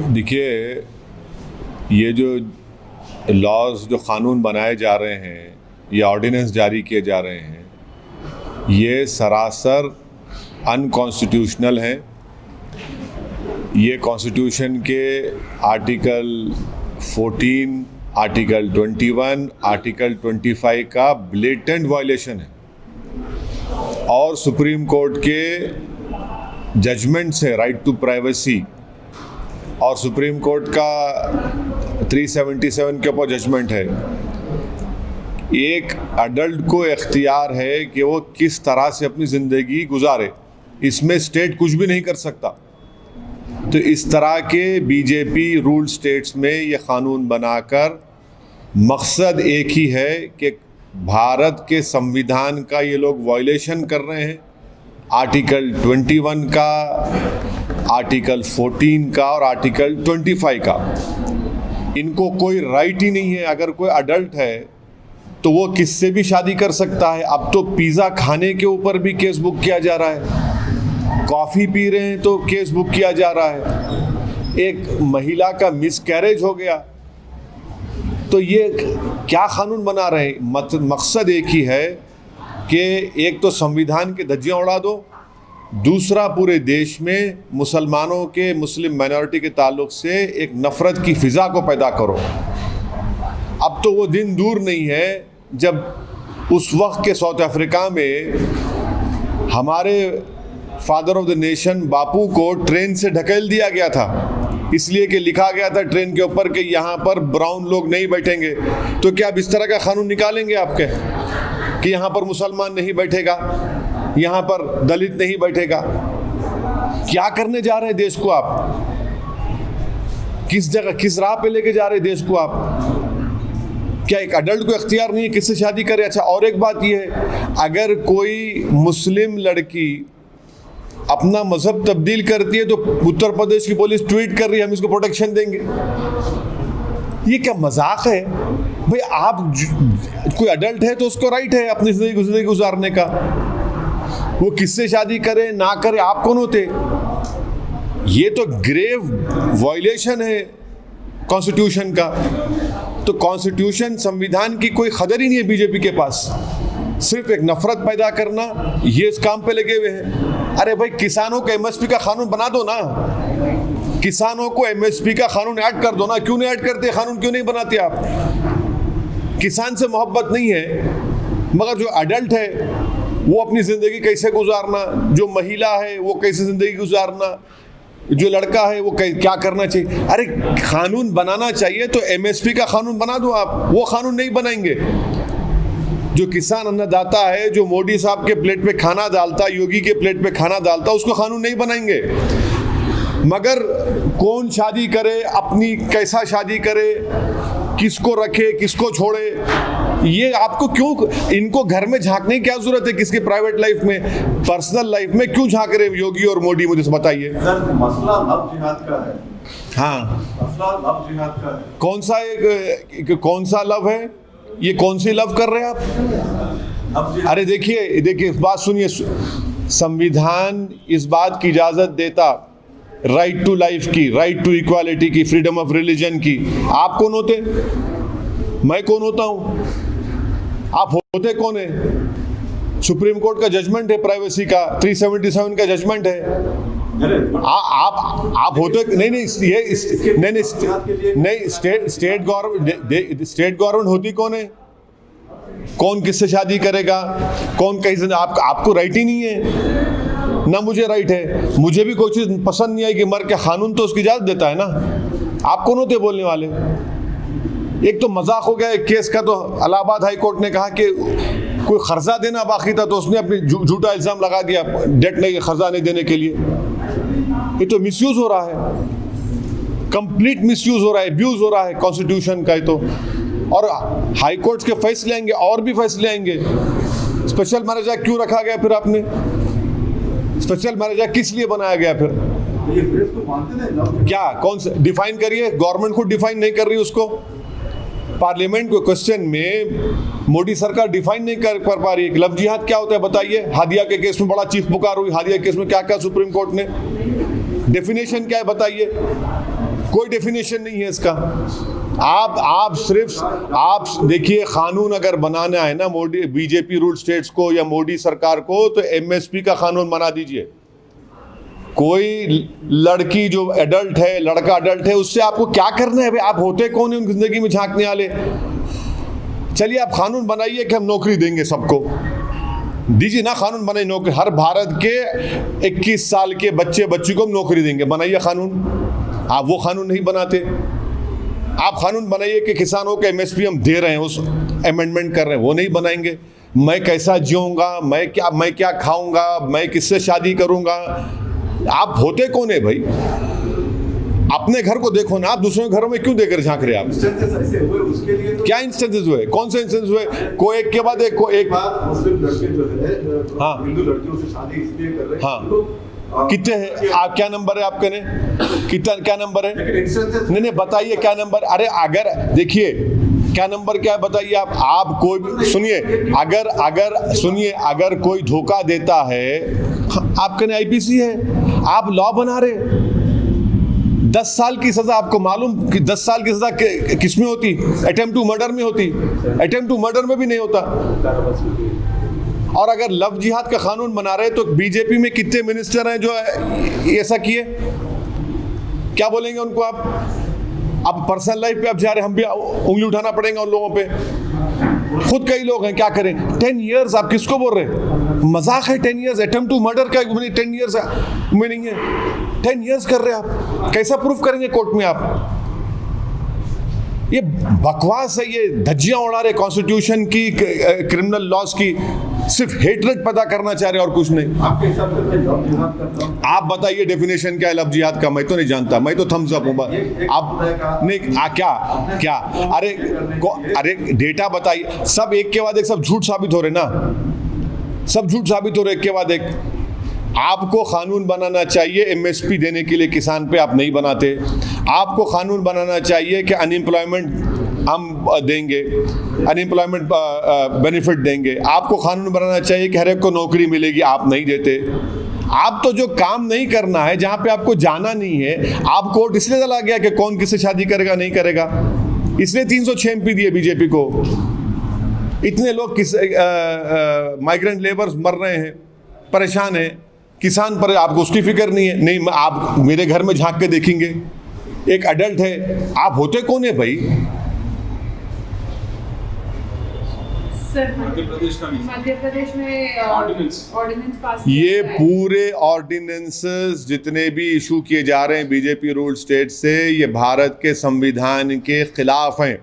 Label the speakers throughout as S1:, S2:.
S1: देखिए, ये जो लॉज जो क़ानून बनाए जा रहे हैं या ऑर्डिनेंस जारी किए जा रहे हैं, ये सरासर अनकॉन्स्टिट्यूशनल हैं। ये कॉन्स्टिट्यूशन के आर्टिकल 14, आर्टिकल 21, आर्टिकल 25 का ब्लेटेंट वायलेशन है और सुप्रीम कोर्ट के जजमेंट से राइट टू प्राइवेसी और सुप्रीम कोर्ट का 377 के ऊपर जजमेंट है। एक अडल्ट को इख्तियार है कि वो किस तरह से अपनी ज़िंदगी गुजारे, इसमें स्टेट कुछ भी नहीं कर सकता। तो इस तरह के बीजेपी रूल स्टेट्स में ये क़ानून बनाकर मकसद एक ही है कि भारत के संविधान का ये लोग वायलेशन कर रहे हैं, आर्टिकल 21 का, आर्टिकल 14 का और आर्टिकल 25 का। इनको कोई राइट ही नहीं है। अगर कोई अडल्ट है तो वो किससे भी शादी कर सकता है। अब तो पिज़्ज़ा खाने के ऊपर भी केस बुक किया जा रहा है, कॉफ़ी पी रहे हैं तो केस बुक किया जा रहा है, एक महिला का मिसकैरेज हो गया। तो ये क्या कानून बना रहे हैं? मकसद एक ही है कि एक तो संविधान के धज्जियाँ उड़ा दो, दूसरा पूरे देश में मुसलमानों के, मुस्लिम माइनॉरिटी के ताल्लुक़ से एक नफ़रत की फ़िज़ा को पैदा करो। अब तो वो दिन दूर नहीं है जब उस वक्त के साउथ अफ्रीका में हमारे फादर ऑफ द नेशन बापू को ट्रेन से ढकेल दिया गया था, इसलिए कि लिखा गया था ट्रेन के ऊपर कि यहाँ पर ब्राउन लोग नहीं बैठेंगे। तो क्या अब इस तरह का कानून निकालेंगे आपके कि यहाँ पर मुसलमान नहीं बैठेगा, यहाँ पर दलित नहीं बैठेगा? क्या करने जा रहे हैं देश को आप? किस जगह, किस राह पे लेके जा रहे हैं देश को आप? क्या एक अडल्ट को इख्तियार नहीं है किससे शादी करे? अच्छा, और एक बात यह है, अगर कोई मुस्लिम लड़की अपना मजहब तब्दील करती है तो उत्तर प्रदेश की पुलिस ट्वीट कर रही है हम इसको प्रोटेक्शन देंगे। ये क्या मजाक है भाई? आप कोई अडल्ट है तो उसको राइट है अपनी जिंदगी गुजारने का, वो किससे शादी करे ना करे, आप कौन होते? ये तो ग्रेव वायलेशन है कॉन्स्टिट्यूशन का। तो कॉन्स्टिट्यूशन, संविधान की कोई कदर ही नहीं है बीजेपी के पास, सिर्फ एक नफरत पैदा करना, ये इस काम पे लगे हुए हैं। अरे भाई, किसानों को एमएसपी का कानून बना दो ना, किसानों को एमएसपी का कानून ऐड कर दो ना। क्यों नहीं ऐड करते? कानून क्यों नहीं बनाते आप? किसान से मोहब्बत नहीं है, मगर जो अडल्ट है वो अपनी ज़िंदगी कैसे गुजारना, जो महिला है वो कैसे ज़िंदगी गुजारना, जो लड़का है वो क्या करना चाहिए। अरे कानून बनाना चाहिए तो एमएसपी का कानून बना दो आप, वो कानून नहीं बनाएंगे। जो किसान अन्नदाता है, जो मोदी साहब के प्लेट पे खाना डालता, योगी के प्लेट पे खाना डालता, उसको कानून नहीं बनाएंगे। मगर कौन शादी करे, अपनी कैसा शादी करे, किसको रखे किसको छोड़े, ये आपको क्यों, इनको घर में झांकने की क्या जरूरत है? किसके प्राइवेट लाइफ में, पर्सनल लाइफ में क्यों झांक रहे योगी और मोदी? मुझे बताइए।
S2: मसला अब जिहाद का है।
S1: हाँ,
S2: मसला अब जिहाद का है।
S1: कौन सा लव है? ये कौन सी लव कर रहे हैं आप? अरे देखिए बात सुनिए, संविधान इस बात की इजाजत देता राइट टू लाइफ की, राइट टू इक्वालिटी की, फ्रीडम ऑफ रिलीजन की। आप कौन होते? मैं कौन होता हूँ? आप होते कौन है? सुप्रीम कोर्ट का जजमेंट है प्राइवेसी का, 377 का जजमेंट है। आप होते नहीं, स्टेट गवर्नमेंट होती कौन है? कौन किससे शादी करेगा, कौन कैसे? आपको राइट ही नहीं है ना, मुझे राइट है। मुझे भी कोई चीज़ पसंद नहीं आई कि मर के, कानून तो उसकी इजाज़त देता है ना। आप कौन होते बोलने वाले? एक तो मजाक हो गया एक केस का, तो इलाहाबाद हाई कोर्ट ने कहा कि कोई कर्जा देना बाकी था तो उसने अपनी झूठा इल्ज़ाम लगा दिया डेट नहीं, कर्जा नहीं देने के लिए। ये तो मिसयूज हो रहा है, कंप्लीट मिसयूज हो रहा है, अब्यूज हो रहा है कॉन्स्टिट्यूशन का। तो और हाई कोर्ट के फैसले आएंगे और भी फैसले आएंगे। स्पेशल मैरिज एक्ट क्यों रखा गया फिर? आपने स्पेशल मैरिज एक्ट किस लिए बनाया गया फिर? क्या, कौन सा डिफाइन करिए? गवर्नमेंट खुद डिफाइन नहीं कर रही उसको। पार्लियामेंट के क्वेश्चन में मोदी सरकार डिफाइन नहीं कर पा रही है। लव जिहाद क्या होता है बताइए। हादिया के केस में बड़ा चीख पुकार हुई, हादिया केस में क्या क्या सुप्रीम कोर्ट ने डेफिनेशन क्या है बताइए। कोई डेफिनेशन नहीं है इसका। आप देखिए, कानून अगर बनाना है ना मोदी बीजेपी रूल स्टेट्स को या मोदी सरकार को, तो एमएसपी का कानून बना दीजिए। कोई लड़की जो एडल्ट है, लड़का एडल्ट है, उससे आपको क्या करना है भाई? आप होते कौन है उनकी जिंदगी में झांकने वाले? चलिए आप कानून बनाइए कि हम नौकरी देंगे सबको, दीजिए ना कानून बनाइए, नौकरी हर भारत के 21 साल के बच्ची को हम नौकरी देंगे, बनाइए कानून। आप वो कानून नहीं बनाते। आप कानून बनाइए कि किसानों के एमएसपी हम दे रहे हैं, उस अमेंडमेंट कर रहे हैं, वो नहीं बनाएंगे। मैं कैसा जीऊंगा, मैं क्या खाऊंगा, मैं किससे शादी करूंगा? आप होते कौन है भाई? अपने घर को देखो ना, आप दूसरों के घरों में क्यों देकर झांक रहे हैं आप?
S2: उसके लिए तो
S1: क्या इंस्टेंसेस हुए? कौन से इंस्टेंस हुए? को एक के बाद एक
S2: बात मुस्लिम लड़के जो है,
S1: हाँ,
S2: हिंदू लड़कियों से शादी इसलिए कर रहे हैं,
S1: हाँ, कितने हैं आप? क्या नंबर है आपके ने? कितना क्या नंबर है? नहीं बताइए क्या नंबर। अरे अगर देखिए क्या नंबर क्या है बताइए आप कोई सुनिए, अगर कोई धोखा देता है, आपके ने आईपीसी है, आप लॉ बना रहे। 10 साल की सजा, आपको मालूम कि 10 साल की सजा किस में होती? अटेम्प्ट टू मर्डर में होती। अटेम्प्ट टू मर्डर में भी नहीं होता। और अगर लव जिहाद का कानून बना रहे तो बीजेपी में कितने मिनिस्टर हैं जो ऐसा किए? क्या बोलेंगे उनको आप? अब पर्सनल लाइफ पे अब जा रहे, हम भी उंगली उठाना पड़ेगा उन लोगों पे। खुद कई लोग हैं, क्या करें? 10 इयर्स आप किसको बोल रहे हैं? मजाक है 10 इयर्स? अटेम्प्ट टू मर्डर का 10 इयर्स मीनिंग है? 10 इयर्स कर रहे हैं आप, कैसा प्रूफ करेंगे कोर्ट में आप? ये बकवास है, ये धज्जियां उड़ा रहे कॉन्स्टिट्यूशन की, क्रिमिनल लॉज की, सिर्फ हेटरेट पैदा करना चाह रहे और कुछ नहीं।
S2: आपके हिसाब से मैं लव जिहाद करता हूं।
S1: आप बताइए डेफिनेशन क्या है लव जिहाद का? मैं तो नहीं जानता, मैं तो थम्स अप हूं। आप नहीं क्या अरे डेटा बताइए। सब एक के बाद एक सब झूठ साबित हो रहे ना, सब झूठ साबित हो रहे एक के बाद एक। आपको कानून बनाना चाहिए एमएसपी देने के लिए किसान पे, आप नहीं बनाते। आपको कानून बनाना चाहिए कि अनएम्प्लॉयमेंट हम देंगे, अनएम्प्लॉयमेंट बेनिफिट देंगे। आपको कानून बनाना चाहिए कि हर एक को नौकरी मिलेगी, आप नहीं देते। आप तो जो काम नहीं करना है, जहां पे आपको जाना नहीं है, आप कोर्ट इसलिए चला गया कि कौन किससे शादी करेगा नहीं करेगा, इसलिए 306 MP दिए बीजेपी को। इतने लोग माइग्रेंट लेबर्स मर रहे हैं, परेशान हैं, किसान पर आपको उसकी फिक्र नहीं है। नहीं, आप मेरे घर में झांक के देखेंगे, एक अडल्ट है, आप होते कौन है भाई?
S3: मध्य प्रदेश में ऑर्डिनेंस पास,
S1: ये पूरे ऑर्डिनेंसेस जितने भी इशू किए जा रहे हैं बीजेपी रूल स्टेट से, ये भारत के संविधान के खिलाफ हैं।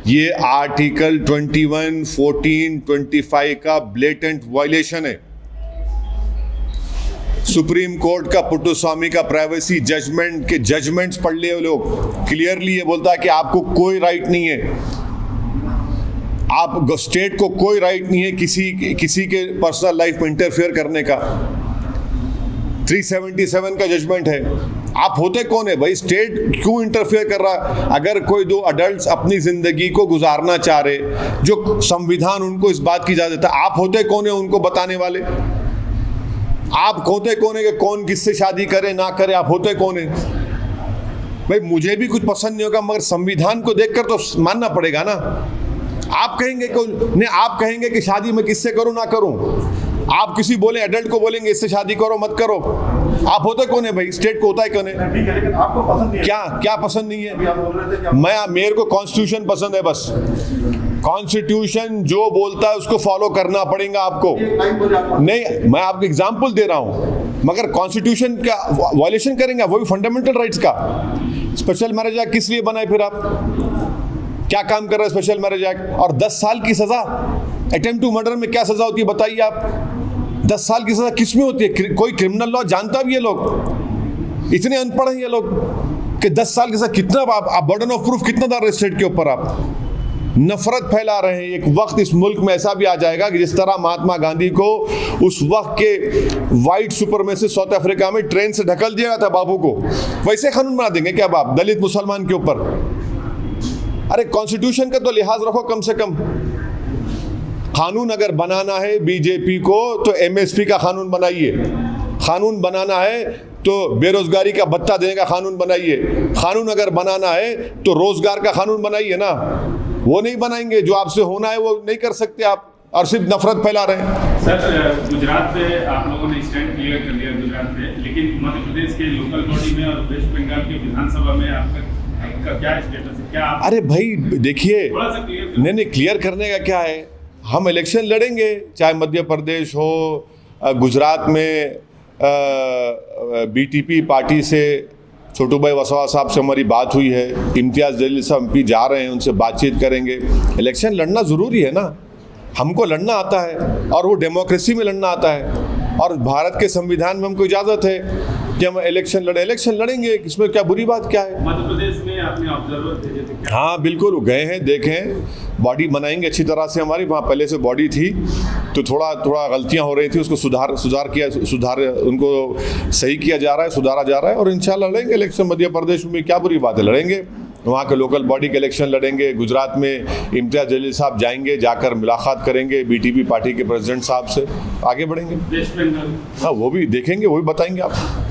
S1: ये आर्टिकल 21, 14, 25 का ब्लेटेंट वायलेशन है। सुप्रीम कोर्ट का पुट्टुस्वामी का प्राइवेसी जजमेंट के जजमेंट्स पढ़ लिए लोग, क्लियरली ये बोलता है कि आपको कोई राइट नहीं है, आप स्टेट को कोई राइट नहीं है किसी के पर्सनल लाइफ में इंटरफेयर करने का। 377 का जजमेंट है। आप होते कौन है भाई? स्टेट क्यों इंटरफेयर कर रहा है? अगर कोई दो अडल्ट्स अपनी जिंदगी को गुजारना चाह रहे, जो संविधान उनको इस बात की इजाजत देता है, आप होते कौन है उनको बताने वाले? आप होते कौन है कि कौन किससे शादी करे ना करे? आप होते कौन है भाई? मुझे भी कुछ पसंद नहीं होगा, मगर संविधान को देखकर तो मानना पड़ेगा ना। आप कहेंगे नहीं, आप कहेंगे कि शादी मैं किससे करूं ना करूं, आप किसी बोले एडल्ट को बोलेंगे इससे शादी करो मत करो। आप होते कौन है भाई? स्टेट को होता है कौन है?
S2: लेकिन आपको पसंद नहीं है। क्या
S1: पसंद नहीं है? मेरे को कॉन्स्टिट्यूशन पसंद है बस। कॉन्स्टिट्यूशन जो बोलता है उसको फॉलो करना पड़ेगा आपको। नहीं, मैं आपको एग्जाम्पल दे रहा हूं, मगर कॉन्स्टिट्यूशन का वायलेशन करेंगे, वो भी फंडामेंटल राइट्स का। स्पेशल मैरिज एक्ट किस लिए बनाए फिर आप? क्या काम कर रहा है स्पेशल मैरिज एक्ट? और 10 साल की सजा अटेम्प्ट टू मर्डर में क्या सजा होती है बताइए आप? 10 साल की सजा किस में होती है? कोई क्रिमिनल लॉ जानता भी है? लोग इतने अनपढ़ हैं ये लोग कि 10 साल की सजा कितना, आप बर्डन ऑफ प्रूफ कितना डाल रहे स्टेट के ऊपर? आप नफरत फैला रहे हैं। एक वक्त इस मुल्क में ऐसा भी आ जाएगा कि जिस तरह महात्मा गांधी को उस वक्त के वाइट सुपरमेसिस्ट साउथ अफ्रीका में ट्रेन से ढकल दिया था बाबू को, वैसे कानून बना देंगे क्या आप दलित मुसलमान के ऊपर? अरे कॉन्स्टिट्यूशन का तो लिहाज रखो कम से कम। कानून अगर बनाना है बीजेपी को तो एमएसपी का कानून बनाइए। कानून बनाना है तो बेरोजगारी का भत्ता देने का कानून बनाइए। कानून अगर बनाना है तो रोजगार का कानून बनाइए ना, वो नहीं बनाएंगे। जो आपसे होना है वो नहीं कर सकते आप, और सिर्फ नफरत फैला रहे हैं।
S4: सर, गुजरात पे आप लोगों ने स्टैंड क्लियर कर लिया गुजरात पे, लेकिन मध्य प्रदेश के लोकल बॉडी में और वेस्ट बंगाल के विधानसभा में आपका क्या स्टेटस है? क्या आप
S1: अरे भाई देखिए,
S4: थोड़ा सा क्लियर
S1: नहीं क्लियर करने का क्या है, हम इलेक्शन लड़ेंगे, चाहे मध्य प्रदेश हो, गुजरात में बीटीपी पार्टी से छोटू भाई वसवा साहब से हमारी बात हुई है, इम्तियाज़ जलील साहब एमपी जा रहे हैं, उनसे बातचीत करेंगे। इलेक्शन लड़ना ज़रूरी है ना, हमको लड़ना आता है और वो डेमोक्रेसी में लड़ना आता है, और भारत के संविधान में हमको इजाज़त है कि हम इलेक्शन लड़ेंगे, इसमें क्या बुरी बात क्या है।
S4: मध्य प्रदेश में आपने ऑब्जर्वर भेजे थे क्या?
S1: हाँ बिल्कुल, गए हैं, देखें, बॉडी बनाएंगे अच्छी तरह से। हमारी वहाँ पहले से बॉडी थी तो थोड़ा गलतियाँ हो रही थी, उसको सुधार उनको सही किया जा रहा है, सुधारा जा रहा है, और इंशाल्लाह लड़ेंगे इलेक्शन। मध्य प्रदेश में क्या बुरी बात है, लड़ेंगे। वहाँ के लोकल बॉडी के इलेक्शन लड़ेंगे। गुजरात में इम्तियाज़ जलील साहब जाएंगे, जाकर मुलाकात करेंगे बीटीपी पार्टी के प्रेसिडेंट साहब से, आगे बढ़ेंगे।
S4: वेस्ट बंगाल,
S1: हाँ वो भी देखेंगे, वो भी बताएंगे आपको।